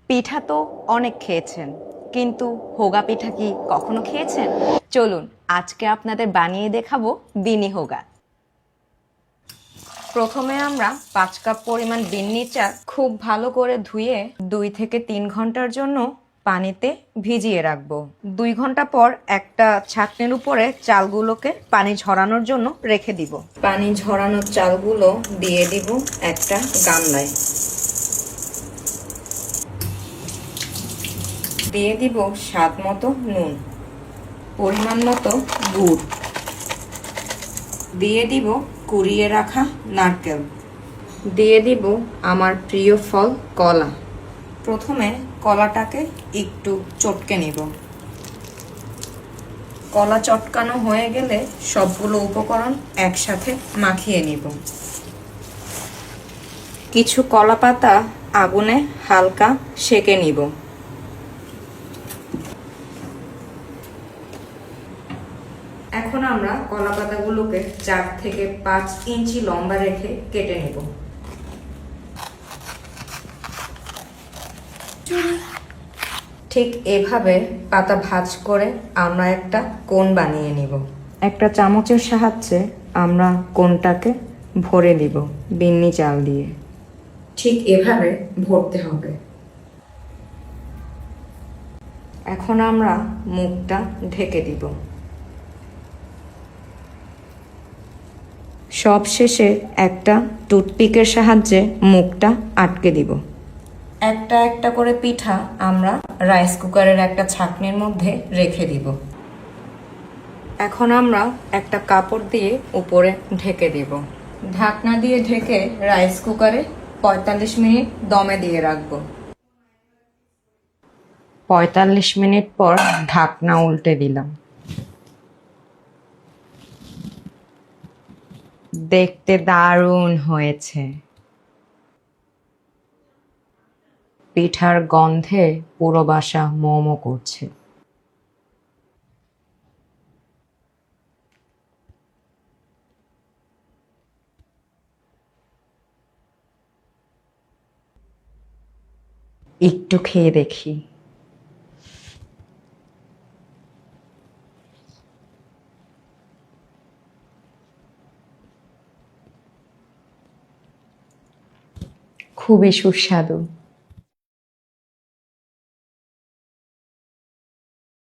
পিঠা তো অনেক খেয়েছেন, কিন্তু হোগা পিঠা কি কখনো খেয়েছেন? চলুন আজকে আপনাদের বানিয়ে দেখাবো বিনি হোগা। প্রথমে আমরা 5 কাপ পরিমাণ বিন্নি চাল খুব ভালো করে ধুয়ে 2 থেকে 3 ঘন্টার জন্য পানিতে ভিজিয়ে রাখবো। 2 ঘন্টা পর একটা ছাঁকনির উপরে চালগুলোকে পানি ঝরানোর জন্য রেখে দিব। পানি ঝরানোর চালগুলো দিয়ে দিব একটা গামলায়। দিয়ে দিব স্বাদ মতো নুন, পরিমাণ মতো গুড়, দিয়ে দিব কুড়িয়ে রাখা নারকেল, দিয়ে দিব আমার প্রিয় ফল কলা। প্রথমে কলাটাকে একটু চটকে নিব। কলা চটকানো হয়ে গেলে সবগুলো উপকরণ একসাথে মাখিয়ে নিব। কিছু কলা পাতা আগুনে হালকা সেঁকে নিব। এখন আমরা কলা পাতাগুলোকে 4 থেকে 5 ইঞ্চি লম্বা রেখে কেটে নিব। ঠিক এভাবে পাতা ভাঁজ করে আমরা একটা কোণ বানিয়ে নিব। একটা চামচের সাহায্যে আমরা কোণটাকে ভরে দিব বিন্নি চাল দিয়ে। ঠিক এভাবে ভরতে হবে। এখন আমরা মুখটা ঢেকে দিব। সব শেষে একটা টুথপিকের সাহায্যে মুখটা আটকে দিব। একটা একটা করে পিঠা আমরা রাইস কুকারের একটা ছাঁকনির মধ্যে রেখে দিব। এখন আমরা একটা কাপড় দিয়ে উপরে ঢেকে দিব। ঢাকনা দিয়ে ঢেকে রাইস কুকারে 45 মিনিট দমে দিয়ে রাখবো। 45 মিনিট পর ঢাকনা উল্টে দিলাম। দেখতে দারুণ হয়েছে। পিঠার গন্ধে পুরো বাসা মোমো করছে। একটু খেয়ে দেখি। খুবই সুস্বাদু।